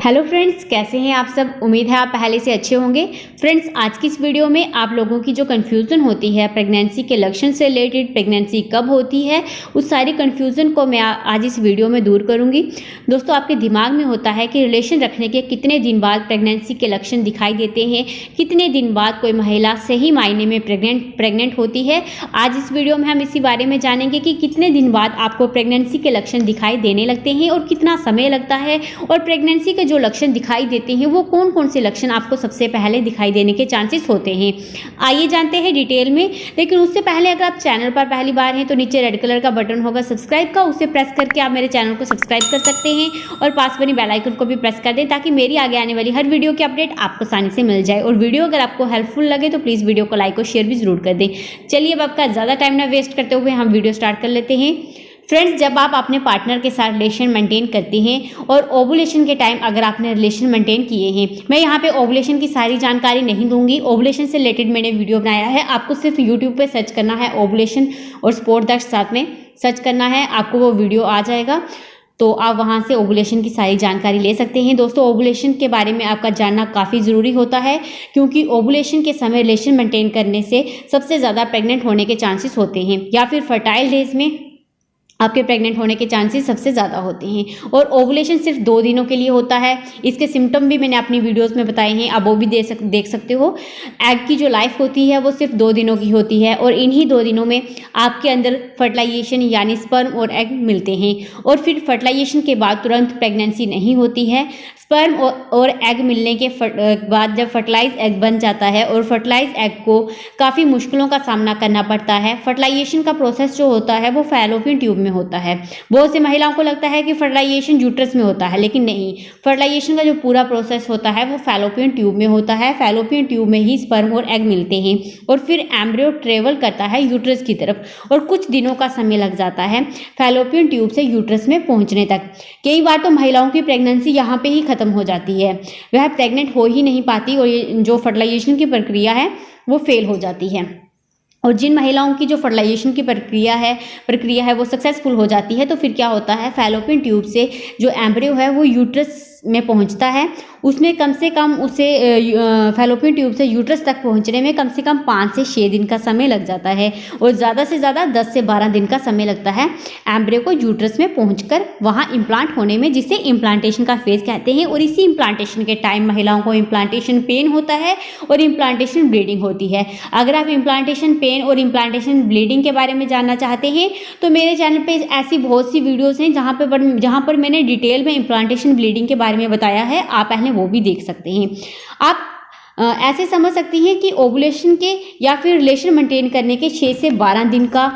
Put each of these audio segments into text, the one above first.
Hello friends, कैसे हैं आप सब। उम्मीद है आप पहले से अच्छे होंगे। फ्रेंड्स, आज की इस वीडियो में आप लोगों की जो कन्फ्यूज़न होती है प्रेगनेंसी के लक्षण से रिलेटेड, प्रेगनेंसी कब होती है, उस सारी कन्फ्यूज़न को मैं आज इस वीडियो में दूर करूंगी। दोस्तों, आपके दिमाग में होता है कि रिलेशन रखने के कितने दिन बाद प्रेगनेंसी के लक्षण दिखाई देते हैं, कितने दिन बाद कोई महिला सही मायने में प्रेग्नेंट होती है। आज इस वीडियो में हम इसी बारे में जानेंगे कि कितने दिन बाद आपको प्रेगनेंसी के लक्षण दिखाई देने लगते हैं और कितना समय लगता है, और प्रेगनेंसी के जो लक्षण दिखाई देते हैं वो कौन कौन से लक्षण आपको सबसे पहले दिखाई देने के चांसेस होते हैं। आइए जानते हैं डिटेल में। लेकिन उससे पहले अगर आप चैनल पर पहली बार हैं तो नीचे रेड कलर का बटन होगा सब्सक्राइब का, उसे प्रेस करके आप मेरे चैनल को सब्सक्राइब कर सकते हैं और पास बनी बेल आइकन को भी प्रेस कर दें ताकि मेरी आगे आने वाली हर वीडियो की अपडेट आपको आसानी से मिल जाए। और वीडियो अगर आपको हेल्पफुल लगे तो प्लीज़ वीडियो को लाइक और शेयर भी जरूर कर दें। चलिए अब आपका ज़्यादा टाइम ना वेस्ट करते हुए हम वीडियो स्टार्ट कर लेते हैं। फ्रेंड्स, जब आप अपने पार्टनर के साथ रिलेशन मेंटेन करते हैं और ओवुलेशन के टाइम अगर आपने रिलेशन मेंटेन किए हैं, मैं यहाँ पे ओवुलेशन की सारी जानकारी नहीं दूंगी। ओवुलेशन से रिलेटेड मैंने वीडियो बनाया है, आपको सिर्फ यूट्यूब पे सर्च करना है ओवुलेशन और स्पोर्ट दर्श साथ में सर्च करना है, आपको वो वीडियो आ जाएगा, तो आप वहाँ से ओवुलेशन की सारी जानकारी ले सकते हैं। दोस्तों, ओवुलेशन के बारे में आपका जानना काफ़ी ज़रूरी होता है क्योंकि ओवुलेशन के समय रिलेशन मेंटेन करने से सबसे ज़्यादा प्रेग्नेंट होने के चांसेस होते हैं, या फिर फर्टाइल डेज में आपके प्रेग्नेंट होने के चांसेस सबसे ज़्यादा होते हैं। और ओवुलेशन सिर्फ 2 दिनों के लिए होता है। इसके सिम्टम भी मैंने अपनी वीडियोस में बताए हैं, आप वो भी देख सकते हो। एग की जो लाइफ होती है वो सिर्फ 2 दिनों की होती है और इन्हीं 2 दिनों में आपके अंदर फर्टिलाइजेशन यानी स्पर्म और एग मिलते हैं, और फिर फर्टिलाइजेशन के बाद तुरंत प्रेगनेंसी नहीं होती है। स्पर्म और एग मिलने के बाद जब फर्टिलाइज एग बन जाता है और फर्टिलाइज एग को काफ़ी मुश्किलों का सामना करना पड़ता है। फर्टिलाइजेशन का प्रोसेस जो होता है वो फैलोपियन ट्यूब में होता है। बहुत से महिलाओं को लगता है कि फर्टिलाइजेशन यूट्रस में होता है, लेकिन नहीं। फर्टिलाइजेशन का जो पूरा प्रोसेस होता है वो फैलोपियन ट्यूब में होता है। फैलोपियन ट्यूब में ही स्पर्म और एग मिलते हैं और फिर एम्ब्रियो ट्रेवल करता है यूट्रस की तरफ और कुछ दिनों का समय लग जाता है फैलोपियन ट्यूब से यूट्रस में पहुंचने तक। कई बार तो महिलाओं की प्रेगनेंसी यहाँ पे ही खत्म हो जाती है, वह प्रेग्नेंट हो ही नहीं पाती और ये जो फर्टिलाइजेशन की प्रक्रिया है वो फेल हो जाती है। और जिन महिलाओं की जो फर्टिलाइजेशन की प्रक्रिया है वो सक्सेसफुल हो जाती है, तो फिर क्या होता है, फैलोपियन ट्यूब से जो एम्ब्रियो है वो यूट्रस में पहुंचता है। उसमें कम से कम उसे फैलोपियन ट्यूब से यूट्रस तक पहुंचने में कम से कम 5 से 6 दिन का समय लग जाता है और ज़्यादा से ज़्यादा 10 से 12 दिन का समय लगता है एम्ब्रियो को यूट्रस में पहुंचकर वहां इम्प्लांट होने में, जिसे इम्प्लांटेशन का फेज कहते हैं। और इसी इम्प्लांटेशन के टाइम महिलाओं को इम्प्लांटेशन पेन होता है और इम्प्लांटेशन ब्लीडिंग होती है। अगर आप इम्प्लांटेशन पेन और इम्प्लांटेशन ब्लीडिंग के बारे में जानना चाहते हैं तो मेरे चैनल पर ऐसी बहुत सी वीडियोज़ हैं जहाँ पर मैंने डिटेल में इम्प्लांटेशन ब्लीडिंग के बारे में बताया है, आप पहले वो भी देख सकते हैं। आप ऐसे समझ सकती हैं कि ओवुलेशन के या फिर रिलेशन मेंटेन करने के 6 से 12 दिन का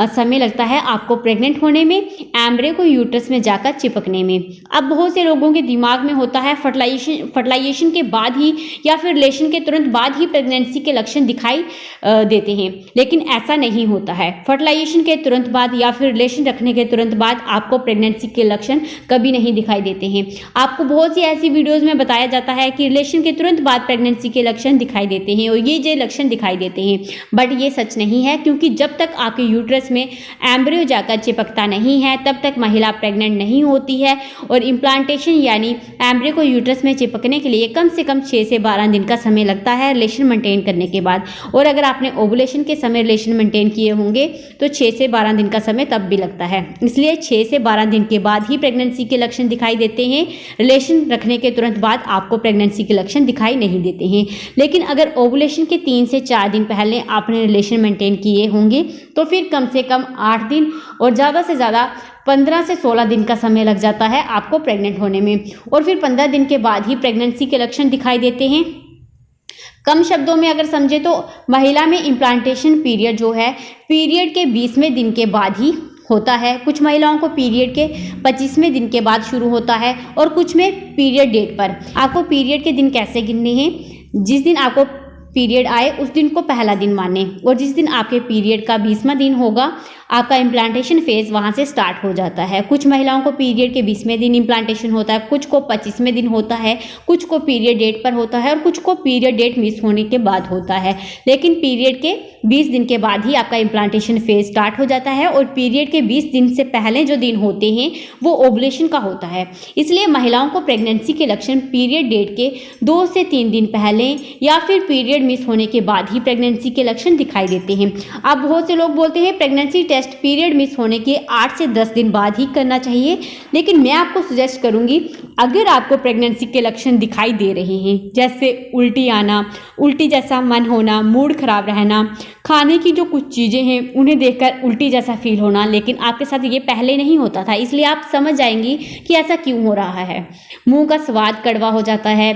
समय लगता है आपको प्रेग्नेंट होने में, एम्ब्रियो को यूट्रस में जाकर चिपकने में। अब बहुत से लोगों के दिमाग में होता है फर्टिलाइजेशन के बाद ही या फिर रिलेशन के तुरंत बाद ही प्रेगनेंसी के लक्षण दिखाई देते हैं, लेकिन ऐसा नहीं होता है। फर्टिलाइजेशन के तुरंत बाद या फिर रिलेशन रखने के तुरंत बाद आपको प्रेगनेंसी के लक्षण कभी नहीं दिखाई देते हैं। आपको बहुत सी ऐसी वीडियोज़ में बताया जाता है कि रिलेशन के तुरंत बाद प्रेगनेंसी के लक्षण दिखाई देते हैं और ये लक्षण दिखाई देते हैं, बट ये सच नहीं है क्योंकि जब तक आपके यूट्रस में एम्ब्रियो जाकर चिपकता नहीं है तब तक महिला प्रेग्नेंट नहीं होती है। और इम्प्लांटेशन यानी एम्ब्रियो को यूट्रस में चिपकने के लिए कम से कम 6 से 12 दिन का समय लगता है रिलेशन मेंटेन करने के बाद। और अगर आपने ओवुलेशन के समय रिलेशन मेंटेन किए होंगे तो 6 से 12 दिन का समय तब भी लगता है। इसलिए 6 से 12 दिन के बाद ही प्रेगनेंसी के लक्षण दिखाई देते हैं। रिलेशन रखने के तुरंत बाद आपको प्रेगनेंसी के लक्षण दिखाई नहीं देते हैं। लेकिन अगर ओवुलेशन के 3 से 4 दिन पहले आपने रिलेशन मेंटेन किए होंगे तो फिर कम से कम 8 दिन और ज़्यादा से ज़्यादा 15 से 16 दिन का समय लग जाता है आपको प्रेग्नेंट होने में। और फिर 15 दिन के बाद ही प्रेगनेंसी के लक्षण दिखाई देते हैं। कम शब्दों में अगर समझे तो महिला में इम्प्लांटेशन पीरियड जो है पीरियड के 20वें दिन के बाद ही होता है। कुछ महिलाओं को पीरियड के 25वें दिन के बाद शुरू होता है और कुछ में पीरियड डेट पर। आपको पीरियड के दिन कैसे गिनने हैं, जिस दिन आपको पीरियड आए उस दिन को पहला दिन माने और जिस दिन आपके पीरियड का 20वां दिन होगा आपका इम्प्लांटेशन फेज वहाँ से स्टार्ट हो जाता है। कुछ महिलाओं को पीरियड के 20वें दिन इम्प्लांटेशन होता है, कुछ को 25वें दिन होता है, कुछ को पीरियड डेट पर होता है और कुछ को पीरियड डेट मिस होने के बाद होता है। लेकिन पीरियड के 20 दिन के बाद ही आपका इम्प्लांटेशन फेज स्टार्ट हो जाता है और पीरियड के 20 दिन से पहले जो दिन होते हैं वो ओवुलेशन का होता है। इसलिए महिलाओं को प्रेगनेंसी के लक्षण पीरियड डेट के 2 से 3 दिन पहले या फिर पीरियड मिस होने के बाद ही प्रेगनेंसी के लक्षण दिखाई देते हैं। अब बहुत से लोग बोलते हैं प्रेगनेंसी टेस्ट पीरियड मिस होने के 8 से 10 दिन बाद ही करना चाहिए, लेकिन मैं आपको सजेस्ट करूंगी अगर आपको प्रेगनेंसी के लक्षण दिखाई दे रहे हैं, जैसे उल्टी आना, उल्टी जैसा मन होना, मूड खराब रहना, खाने की जो कुछ चीज़ें हैं उन्हें देखकर उल्टी जैसा फील होना, लेकिन आपके साथ ये पहले नहीं होता था, इसलिए आप समझ जाएंगी कि ऐसा क्यों हो रहा है। मुंह का स्वाद कड़वा हो जाता है,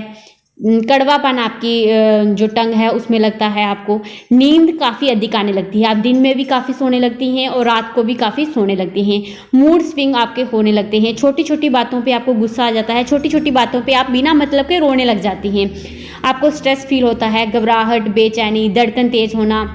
कड़वापन आपकी जो टंग है उसमें लगता है आपको, नींद काफ़ी अधिक आने लगती है, आप दिन में भी काफ़ी सोने लगती हैं और रात को भी काफ़ी सोने लगती हैं, मूड स्विंग आपके होने लगते हैं, छोटी छोटी बातों पे आपको गुस्सा आ जाता है, छोटी छोटी बातों पे आप बिना मतलब के रोने लग जाती हैं, आपको स्ट्रेस फील होता है, घबराहट, बेचैनी, धड़कन तेज होना,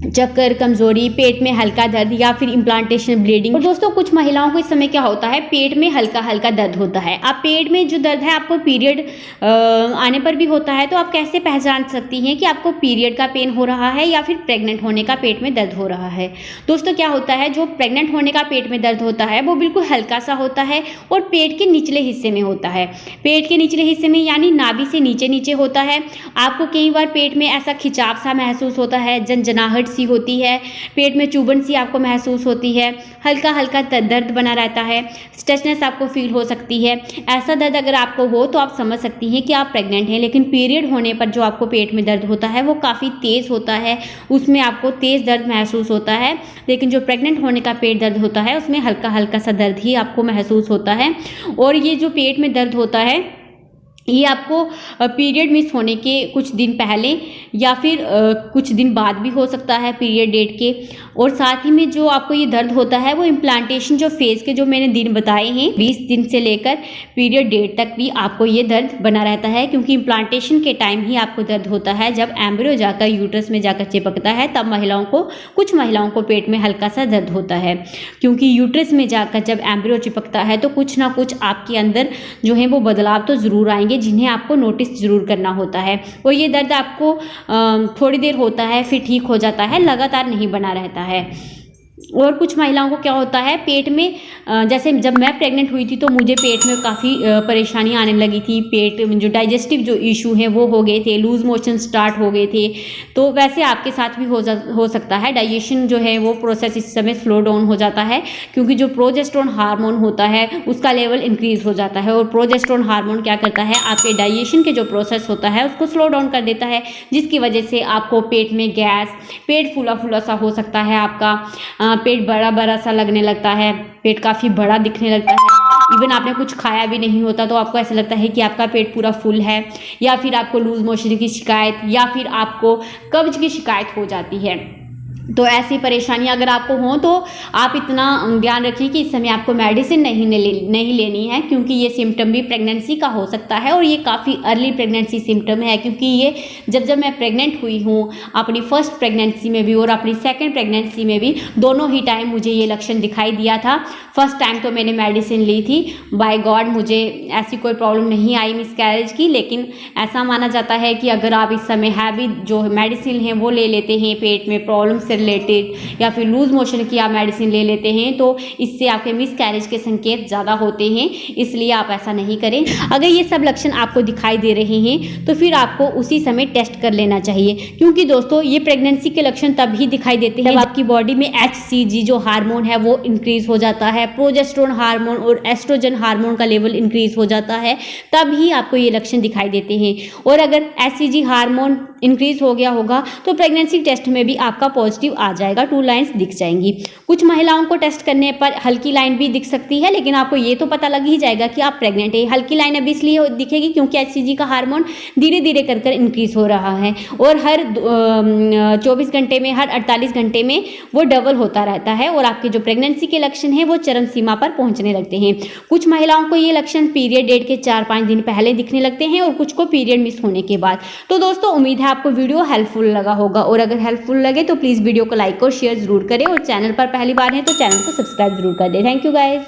चक्कर, कमजोरी, पेट में हल्का दर्द या फिर इम्प्लांटेशन ब्लीडिंग। और दोस्तों कुछ महिलाओं को इस समय क्या होता है, पेट में हल्का हल्का दर्द होता है। आप पेट में जो दर्द है आपको पीरियड आने पर भी होता है, तो आप कैसे पहचान सकती हैं कि आपको पीरियड का पेन हो रहा है या फिर प्रेग्नेंट होने का पेट में दर्द हो रहा है। दोस्तों क्या होता है, जो प्रेग्नेंट होने का पेट में दर्द होता है वो बिल्कुल हल्का सा होता है और पेट के निचले हिस्से में होता है। पेट के निचले हिस्से में यानी नाभि से नीचे नीचे होता है। आपको कई बार पेट में ऐसा खिंचाव सा महसूस होता है, जनजनाहट सी होती है, पेट में चुभन सी आपको महसूस होती है, हल्का हल्का दर्द बना रहता है, स्ट्रेचनेस आपको फील हो सकती है। ऐसा दर्द अगर आपको हो तो आप समझ सकती हैं कि आप प्रेग्नेंट हैं। लेकिन पीरियड होने पर जो आपको पेट में दर्द होता है वो काफ़ी तेज़ होता है, उसमें आपको तेज़ दर्द महसूस होता है। लेकिन जो प्रेग्नेंट होने का पेट दर्द होता है उसमें हल्का हल्का सा दर्द ही आपको महसूस होता है। और ये जो पेट में दर्द होता है ये आपको पीरियड मिस होने के कुछ दिन पहले या फिर कुछ दिन बाद भी हो सकता है पीरियड डेट के। और साथ ही में जो आपको ये दर्द होता है वो इम्प्लांटेशन जो फेज़ के जो मैंने दिन बताए हैं 20 दिन से लेकर पीरियड डेट तक भी आपको ये दर्द बना रहता है, क्योंकि इम्प्लांटेशन के टाइम ही आपको दर्द होता है। जब एम्ब्रियो जाकर यूट्रस में जाकर चिपकता है तब कुछ महिलाओं को पेट में हल्का सा दर्द होता है, क्योंकि यूट्रस में जाकर जब एम्ब्रियो चिपकता है तो कुछ ना कुछ आपके अंदर जो है वो बदलाव तो ज़रूर आएंगे जिन्हें आपको नोटिस ज़रूर करना होता है। और ये दर्द आपको थोड़ी देर होता है फिर ठीक हो जाता है, लगातार नहीं बना रहता है। और कुछ महिलाओं को क्या होता है, पेट में जैसे जब मैं प्रेग्नेंट हुई थी तो मुझे पेट में काफ़ी परेशानियां आने लगी थी, पेट में जो डाइजेस्टिव जो इशू हैं वो हो गए थे, लूज मोशन स्टार्ट हो गए थे। तो वैसे आपके साथ भी हो सकता है, डाइजेशन जो है वो प्रोसेस इस समय स्लो डाउन हो जाता है, क्योंकि जो प्रोजेस्टेरोन हार्मोन होता है उसका लेवल इंक्रीज हो जाता है। और प्रोजेस्टेरोन हार्मोन क्या करता है, आपके डाइजेशन के जो प्रोसेस होता है उसको स्लो डाउन कर देता है, जिसकी वजह से आपको पेट में गैस, पेट फूला फूला सा हो सकता है, आपका पेट बड़ा बड़ा सा लगने लगता है, पेट काफ़ी बड़ा दिखने लगता है। इवन आपने कुछ खाया भी नहीं होता तो आपको ऐसा लगता है कि आपका पेट पूरा फुल है, या फिर आपको लूज मोशन की शिकायत या फिर आपको कब्ज की शिकायत हो जाती है। तो ऐसी परेशानियां अगर आपको हों तो आप इतना ध्यान रखें कि इस समय आपको मेडिसिन नहीं लेनी है, क्योंकि ये सिम्टम भी प्रेगनेंसी का हो सकता है और ये काफ़ी अर्ली प्रेगनेंसी सिम्टम है। क्योंकि ये जब मैं प्रेग्नेंट हुई हूँ, अपनी फर्स्ट प्रेगनेंसी में भी और अपनी सेकंड प्रेगनेंसी में भी, दोनों ही टाइम मुझे ये लक्षण दिखाई दिया था। फर्स्ट टाइम तो मैंने मेडिसिन ली थी, बाय गॉड मुझे ऐसी कोई प्रॉब्लम नहीं आई मिसकैरेज की। लेकिन ऐसा माना जाता है कि अगर आप इस समय हैबिट जो मेडिसिन है वो ले लेते हैं, पेट में प्रॉब्लम से रिलेटेड या फिर लूज मोशन की आप मेडिसिन ले लेते हैं, तो इससे आपके मिसकैरेज के संकेत ज़्यादा होते हैं, इसलिए आप ऐसा नहीं करें। अगर ये सब लक्षण आपको दिखाई दे रहे हैं तो फिर आपको उसी समय टेस्ट कर लेना चाहिए, क्योंकि दोस्तों ये प्रेगनेंसी के लक्षण तभी दिखाई देते हैं जब आपकी बॉडी में HCG जो हार्मोन है वो इंक्रीज हो जाता है, प्रोजेस्टेरोन हार्मोन और एस्ट्रोजन हार्मोन का लेवल इंक्रीज हो जाता है, तभी आपको ये लक्षण दिखाई देते हैं। और अगर HCG हार्मोन इंक्रीज हो गया होगा तो प्रेगनेंसी टेस्ट में भी आपका पॉजिटिव आ जाएगा, 2 लाइंस दिख जाएंगी। कुछ महिलाओं को टेस्ट करने पर हल्की लाइन भी दिख सकती है, लेकिन आपको ये तो पता लग ही जाएगा कि आप प्रेग्नेंट है। हल्की लाइन अभी इसलिए दिखेगी क्योंकि HCG का हार्मोन धीरे धीरे कर इंक्रीज हो रहा है और हर 24 घंटे में, हर 48 घंटे में वो डबल होता रहता है और आपके जो प्रेगनेंसी के लक्षण हैं वो चरम सीमा पर पहुंचने लगते हैं। कुछ महिलाओं को ये लक्षण पीरियड डेट के 4-5 दिन पहले दिखने लगते हैं और कुछ को पीरियड मिस होने के बाद। तो दोस्तों उम्मीद है आपको वीडियो हेल्पफुल लगा होगा, और अगर हेल्पफुल लगे तो प्लीज़ वीडियो को लाइक और शेयर ज़रूर करें, और चैनल पर पहली बार है तो चैनल को सब्सक्राइब जरूर कर दें। Thank you guys.